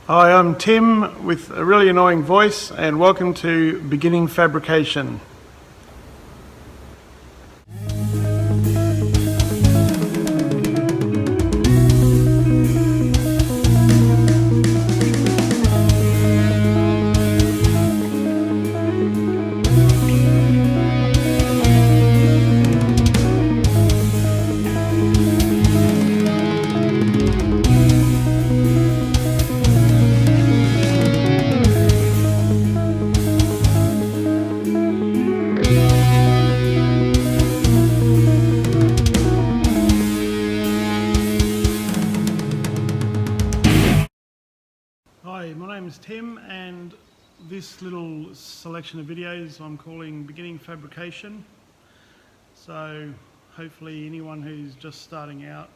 Hi, I'm Tim with a really annoying voice, and welcome to Beginning Fabrication. Hi, my name is Tim, and this little selection of videos I'm calling Beginning Fabrication. So hopefully anyone who's just starting out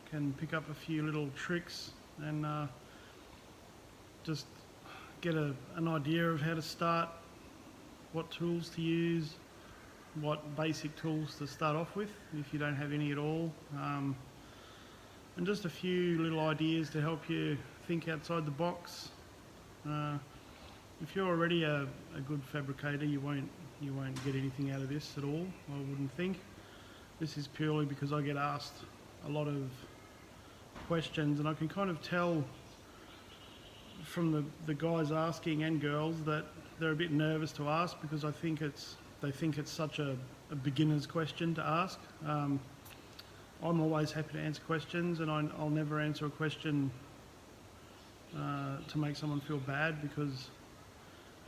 can pick up a few little tricks and just get an idea of how to start, what tools to use, what basic tools to start off with if you don't have any at all, and just a few little ideas to help you think outside the box. If you're already a good fabricator, you won't get anything out of this at all, I wouldn't think. This is purely because I get asked a lot of questions, and I can kind of tell from the guys asking and girls that they're a bit nervous to ask because they think it's such a beginner's question to ask. I'm always happy to answer questions, and I'll never answer a question to make someone feel bad, because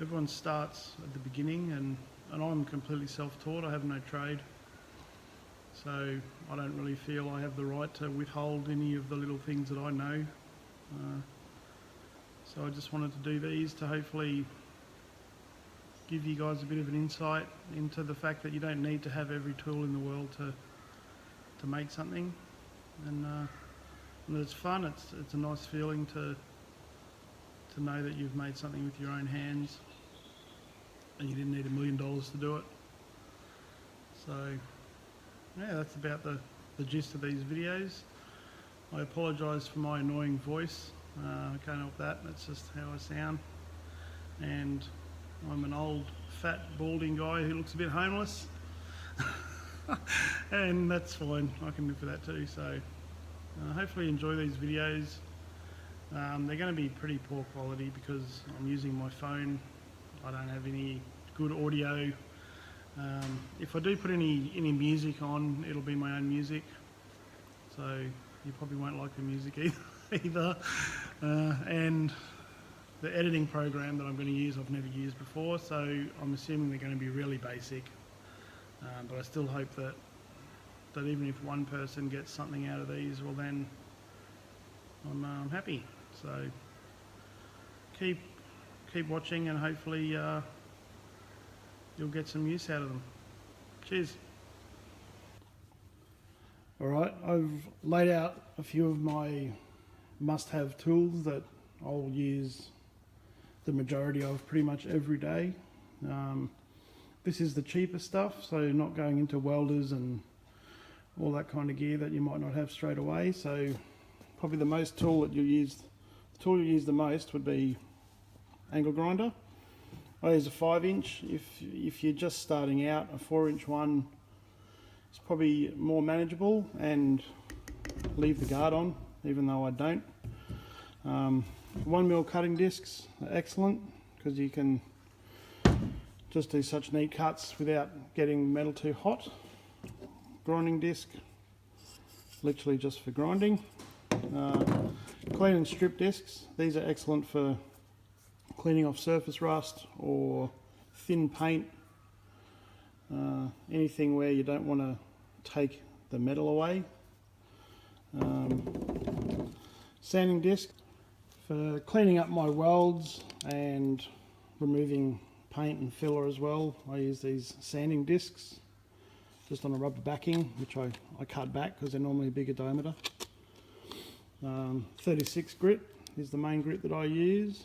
everyone starts at the beginning, and I'm completely self-taught. I have no trade, so I don't really feel I have the right to withhold any of the little things that I know. So I just wanted to do these to hopefully give you guys a bit of an insight into the fact that you don't need to have every tool in the world to make something, and it's fun. It's a nice feeling to know that you've made something with your own hands and you didn't need $1 million to do it. So yeah, that's about the gist of these videos. I apologise for my annoying voice. I can't help that, that's just how I sound. And I'm an old, fat, balding guy who looks a bit homeless. And that's fine, I can live with that too. So hopefully you enjoy these videos. They're going to be pretty poor quality because I'm using my phone. I don't have any good audio. If I do put any music on, it'll be my own music, so you probably won't like the music either. And the editing program that I'm going to use I've never used before, so I'm assuming they're going to be really basic, but I still hope that even if one person gets something out of these, well then I'm happy. So keep watching, and hopefully you'll get some use out of them. Cheers. Alright, I've laid out a few of my must-have tools that I'll use the majority of pretty much every day. This is the cheaper stuff, so not going into welders and all that kind of gear that you might not have straight away. So probably the tool you use the most would be angle grinder. I use a 5-inch. If you're just starting out, a 4-inch one is probably more manageable, and leave the guard on, even though I don't. 1mm cutting discs are excellent because you can just do such neat cuts without getting metal too hot. Grinding disc, literally just for grinding. Clean and strip discs, these are excellent for cleaning off surface rust or thin paint, anything where you don't want to take the metal away. Sanding disc, for cleaning up my welds and removing paint and filler as well, I use these sanding discs just on a rubber backing, which I cut back because they're normally a bigger diameter. 36 grit is the main grit that I use.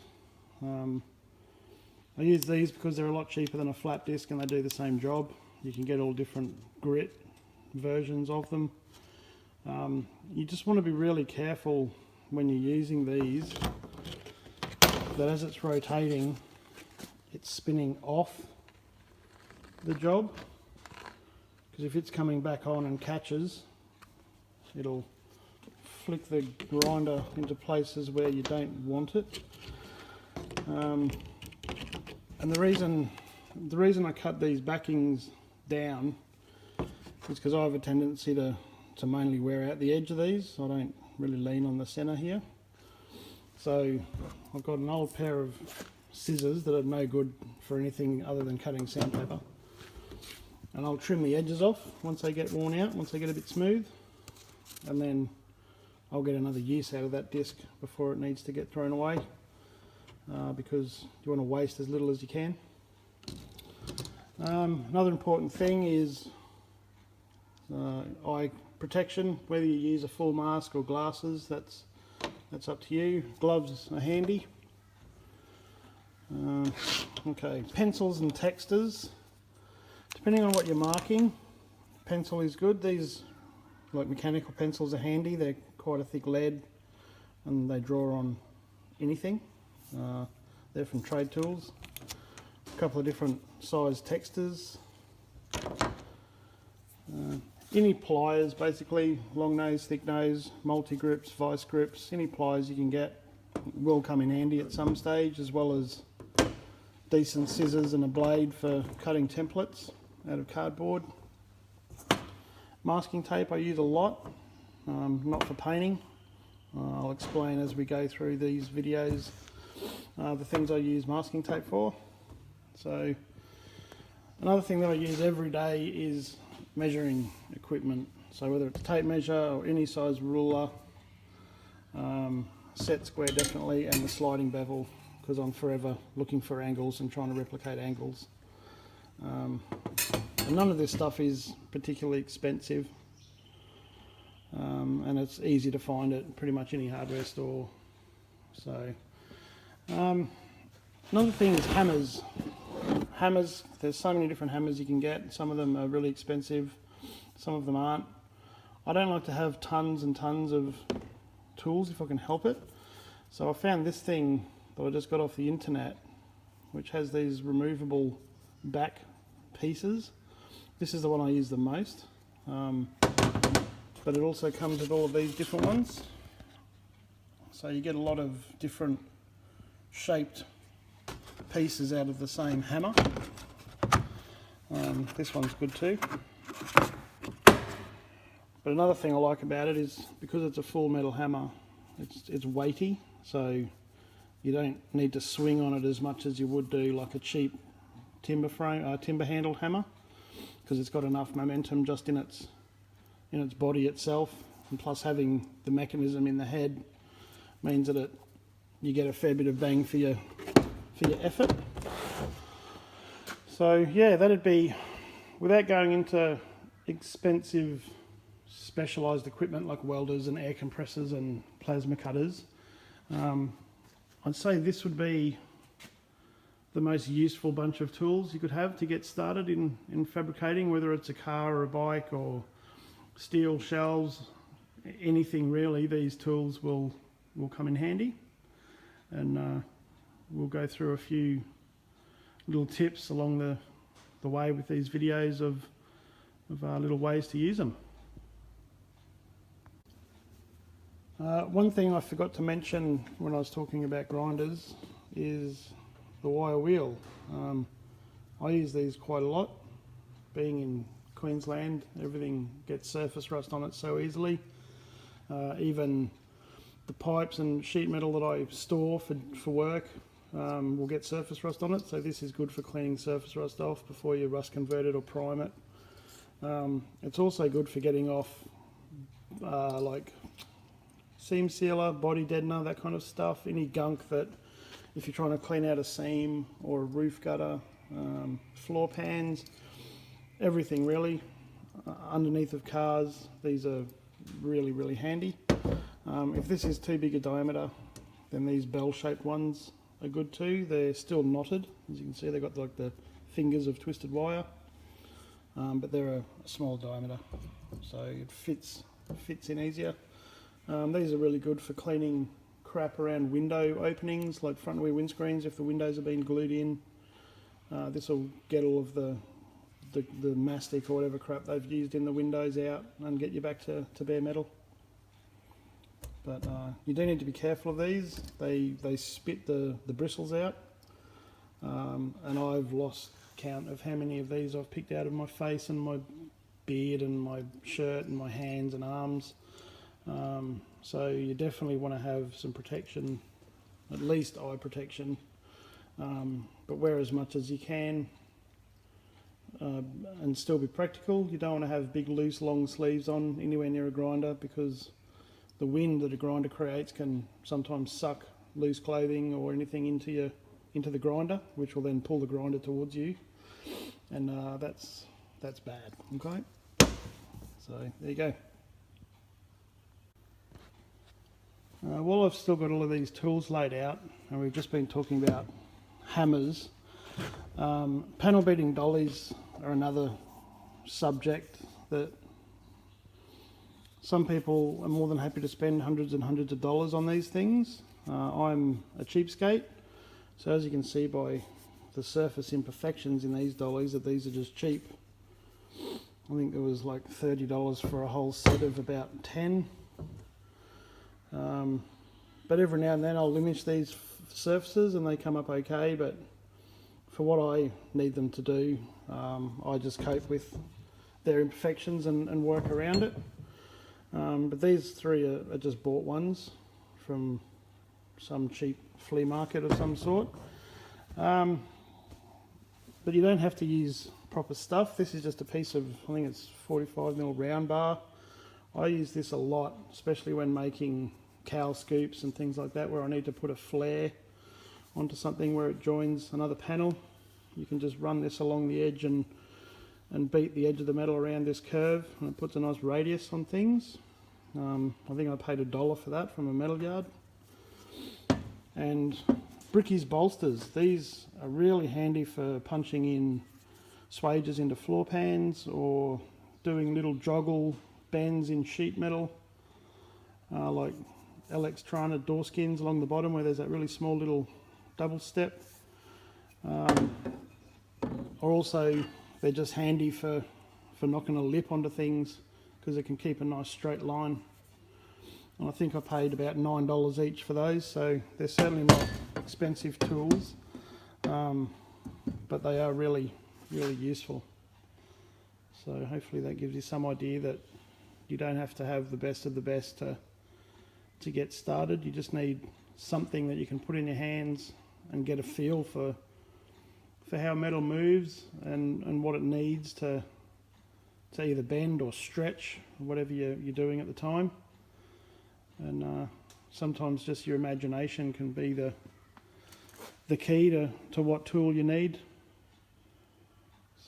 I use these because they're a lot cheaper than a flat disc, and they do the same job. You can get all different grit versions of them. You just want to be really careful when you're using these that as it's rotating, it's spinning off the job, because if it's coming back on and catches, it'll flick the grinder into places where you don't want it. And the reason I cut these backings down is because I have a tendency to mainly wear out the edge of these. I don't really lean on the center here. So I've got an old pair of scissors that are no good for anything other than cutting sandpaper. And I'll trim the edges off once they get worn out, once they get a bit smooth. And then I'll get another use out of that disc before it needs to get thrown away. Because you want to waste as little as you can. Another important thing is eye protection, whether you use a full mask or glasses, that's up to you. Gloves are handy. Okay, pencils and textures. Depending on what you're marking, pencil is good. These, like mechanical pencils, are handy. They're quite a thick lead and they draw on anything. They're from Trade Tools. A couple of different size textures. Any pliers, basically, long nose, thick nose, multi grips, vice grips, any pliers you can get will come in handy at some stage, as well as decent scissors and a blade for cutting templates out of cardboard. Masking tape I use a lot, not for painting. I'll explain as we go through these videos the things I use masking tape for. So another thing that I use every day is measuring equipment. So whether it's a tape measure or any size ruler, set square definitely, and the sliding bevel, because I'm forever looking for angles and trying to replicate angles. And none of this stuff is particularly expensive, and it's easy to find at pretty much any hardware store. So another thing is hammers. Hammers, there's so many different hammers you can get. Some of them are really expensive, some of them aren't. I don't like to have tons and tons of tools if I can help it. So I found this thing that I just got off the internet, which has these removable back pieces. This is the one I use the most, but it also comes with all of these different ones. So you get a lot of different shaped pieces out of the same hammer. This one's good too. But another thing I like about it is because it's a full metal hammer, it's weighty, so you don't need to swing on it as much as you would do like a cheap timber handled hammer, because it's got enough momentum just in its body itself, and plus having the mechanism in the head means that you get a fair bit of bang for your effort. So yeah, that'd be, without going into expensive specialised equipment like welders and air compressors and plasma cutters, I'd say this would be the most useful bunch of tools you could have to get started in fabricating, whether it's a car or a bike or steel shelves, anything really. These tools will come in handy, and we'll go through a few little tips along the way with these videos of little ways to use them. One thing I forgot to mention when I was talking about grinders is the wire wheel. I use these quite a lot. Being in Queensland, everything gets surface rust on it so easily. Even the pipes and sheet metal that I store for work will get surface rust on it, so this is good for cleaning surface rust off before you rust convert it or prime it. It's also good for getting off like seam sealer, body deadener, that kind of stuff, any gunk that, if you're trying to clean out a seam or a roof gutter, floor pans, everything really. Underneath of cars, these are really, really handy. If this is too big a diameter, then these bell-shaped ones are good too. They're still knotted, as you can see. They've got like the fingers of twisted wire, but they're a small diameter, so it fits in easier. These are really good for cleaning crap around window openings, like front rear windscreens, if the windows have been glued in. This will get all of the mastic or whatever crap they've used in the windows out and get you back to bare metal. But you do need to be careful of these. They spit the bristles out, and I've lost count of how many of these I've picked out of my face and my beard and my shirt and my hands and arms. So you definitely want to have some protection, at least eye protection, but wear as much as you can and still be practical. You don't want to have big loose long sleeves on anywhere near a grinder, because the wind that a grinder creates can sometimes suck loose clothing or anything into the grinder, which will then pull the grinder towards you, and that's bad. Okay, so there you go. While I've still got all of these tools laid out, and we've just been talking about hammers, panel beating dollies are another subject that some people are more than happy to spend hundreds and hundreds of dollars on these things. I'm a cheapskate, so as you can see by the surface imperfections in these dollies, that these are just cheap. I think it was like $30 for a whole set of about 10. But every now and then I'll limit these surfaces and they come up okay, but for what I need them to do, I just cope with their imperfections and work around it. But these three are just bought ones from some cheap flea market of some sort. But you don't have to use proper stuff. This is just a piece of, I think it's 45mm round bar. I use this a lot, especially when making cowl scoops and things like that, where I need to put a flare onto something where it joins another panel. You can just run this along the edge and beat the edge of the metal around this curve, and it puts a nice radius on things. I think I paid $1 for that from a metal yard. And Bricky's bolsters, these are really handy for punching in swages into floor pans or doing little joggle bends in sheet metal, like LX Trana door skins along the bottom where there's that really small little double step. Or also they're just handy for knocking a lip onto things, because it can keep a nice straight line. And I think I paid about $9 each for those, so they're certainly not expensive tools, but they are really, really useful. So hopefully that gives you some idea that you don't have to have the best of the best to get started. You just need something that you can put in your hands and get a feel for how metal moves and what it needs to either bend or stretch, whatever you're doing at the time. And sometimes just your imagination can be the key to what tool you need.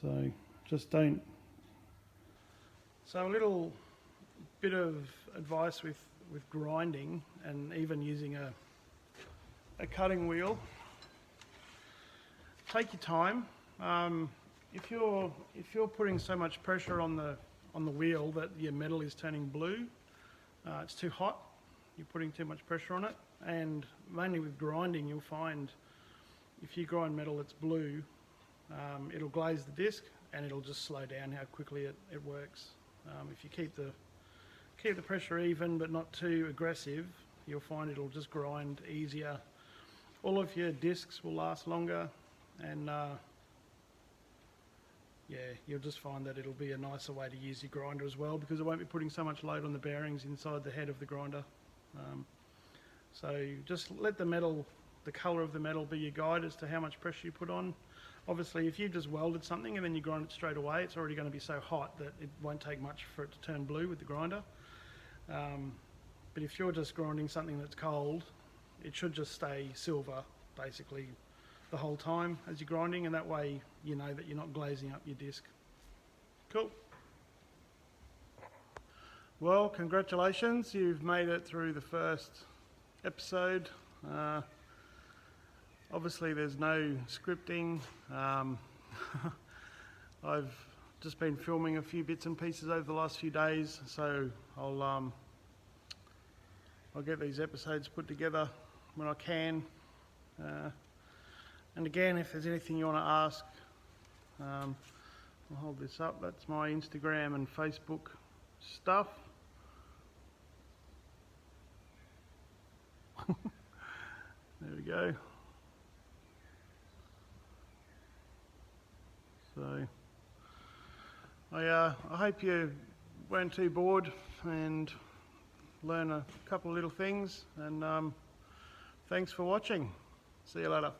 So just don't. So a little bit of advice with grinding and even using a cutting wheel. Take your time. If you're putting so much pressure on the wheel that your metal is turning blue, it's too hot. You're putting too much pressure on it. And mainly with grinding, you'll find if you grind metal that's blue, it'll glaze the disc and it'll just slow down how quickly it works. If you keep the pressure even but not too aggressive, you'll find it'll just grind easier. All of your discs will last longer, and yeah, you'll just find that it'll be a nicer way to use your grinder as well, because it won't be putting so much load on the bearings inside the head of the grinder. So just let the colour of the metal be your guide as to how much pressure you put on. Obviously, if you've just welded something and then you grind it straight away, it's already going to be so hot that it won't take much for it to turn blue with the grinder. But if you're just grinding something that's cold, it should just stay silver, basically, the whole time as you're grinding, and that way you know that you're not glazing up your disc. Cool. Well, congratulations, you've made it through the first episode. Obviously there's no scripting. I've just been filming a few bits and pieces over the last few days, so I'll I'll get these episodes put together when I can. And again, if there's anything you want to ask, I'll hold this up. That's my Instagram and Facebook stuff. There we go. So I hope you weren't too bored and learn a couple of little things, and thanks for watching. See you later.